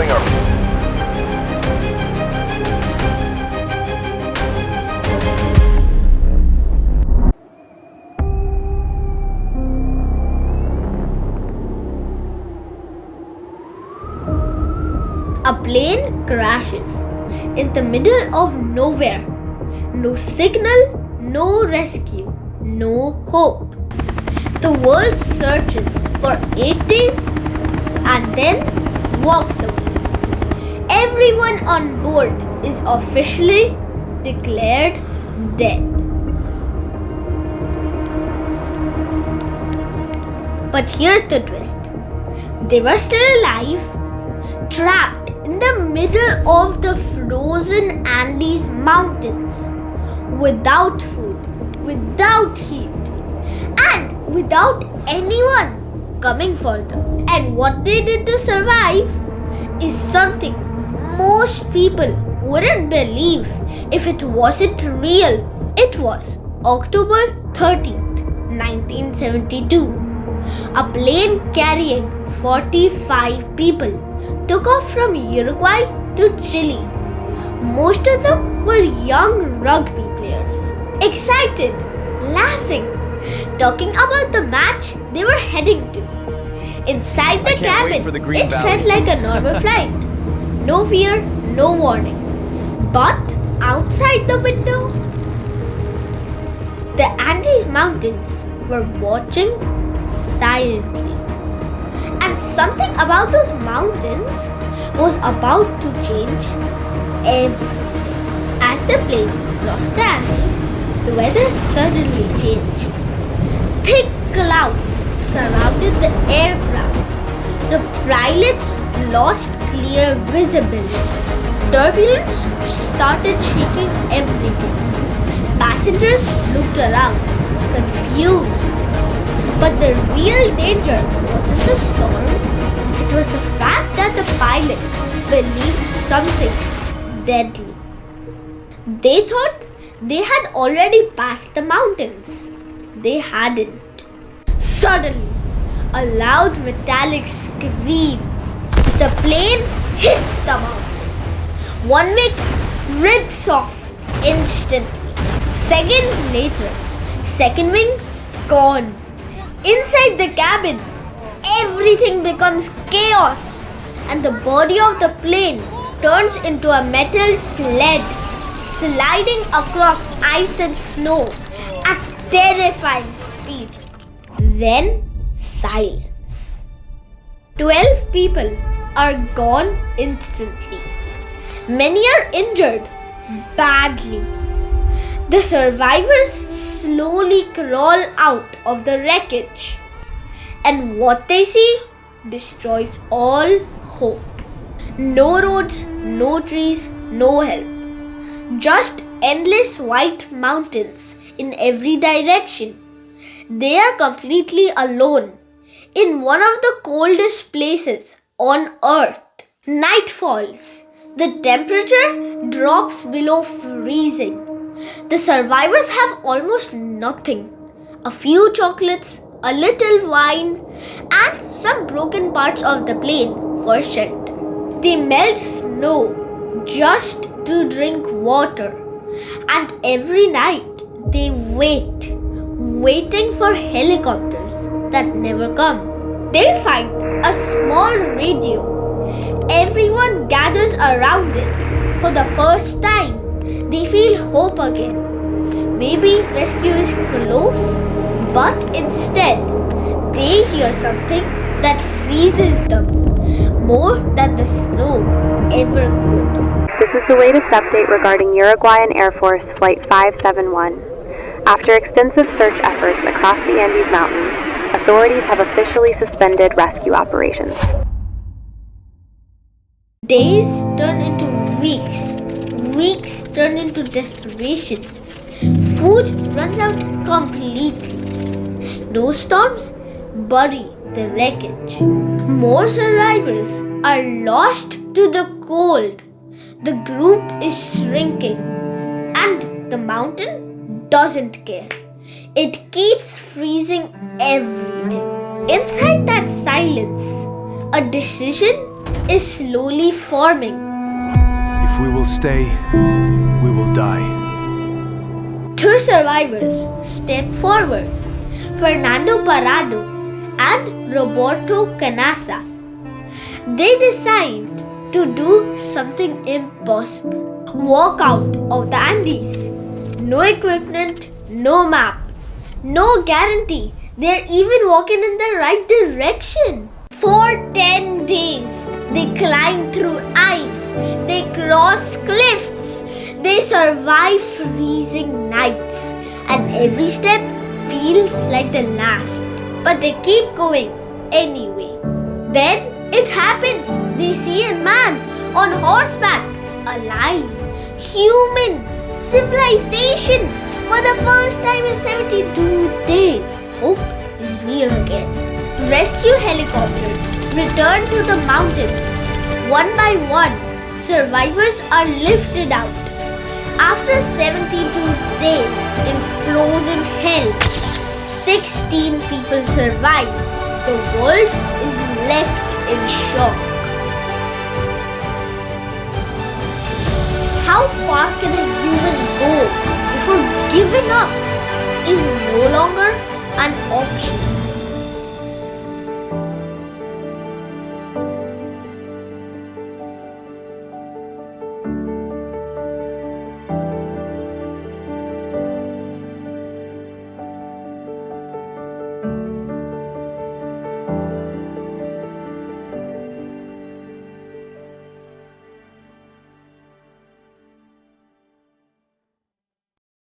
Reporting over. A plane crashes in the middle of nowhere. No signal, no rescue, no hope. The world searches for 8 days and then walks away. Everyone on board is officially declared dead. But here's the twist. They were still alive, trapped in the middle of the frozen Andes mountains, without food, without heat, and without anyone coming for them. And what they did to survive is something most people wouldn't believe if it wasn't real. It was October 13th, 1972. A plane carrying 45 people took off from Uruguay to Chile. Most of them were young rugby players, excited, laughing, talking about the match they were heading to. Inside the cabin, it felt like a normal flight. No fear, no warning. But outside the window, the Andes Mountains were watching silently. And something about those mountains was about to change everything. As the plane crossed the Andes, the weather suddenly changed. Thick clouds surrounded the aircraft. The pilots lost clear visibility. Turbulence started shaking everything. Passengers looked around, confused. But the real danger wasn't the storm. It was the fact that the pilots believed something deadly. They thought they had already passed the mountains. They hadn't. Suddenly, a loud metallic scream. The plane hits the mountain. One wing rips off instantly. Seconds later, second wing gone. Inside the cabin, everything becomes chaos, and the body of the plane turns into a metal sled, sliding across ice and snow at terrifying speed. Then silence. 12 people are gone instantly. Many are injured badly. The survivors slowly crawl out of the wreckage, and what they see destroys all hope. No roads, no trees, no help. Just endless white mountains in every direction. They are completely alone in one of the coldest places on earth. Night falls. The temperature drops below freezing. The survivors have almost nothing. A few chocolates, a little wine, and some broken parts of the plane for shelter. They melt snow just to drink water. And every night they waiting for helicopters that never come. They find a small radio. Everyone gathers around it for the first time. They feel hope again. Maybe rescue is close, but instead, they hear something that freezes them more than the snow ever could. This is the latest update regarding Uruguayan Air Force Flight 571. After extensive search efforts across the Andes Mountains, authorities have officially suspended rescue operations. Days turn into weeks. Weeks turn into desperation. Food runs out completely. Snowstorms bury the wreckage. More survivors are lost to the cold. The group is shrinking, and the mountain doesn't care. It keeps freezing everything. Inside that silence, a decision is slowly forming. If we will stay, we will die. Two survivors step forward, Fernando Parado and Roberto Canassa. They decide to do something impossible. Walk out of the Andes. No equipment, no map, no guarantee they're even walking in the right direction. For 10 days, they climb through ice, they cross cliffs, they survive freezing nights, and every step feels like the last. But they keep going anyway. Then it happens. They see a man on horseback, alive, human, civilization. For the first time in 72 days, hope is real again. Rescue helicopters return to the mountains. One by one, survivors are lifted out. After 72 days in frozen hell, 16 people survive. The world is left in shock. How far can a human go before giving up is no longer an option?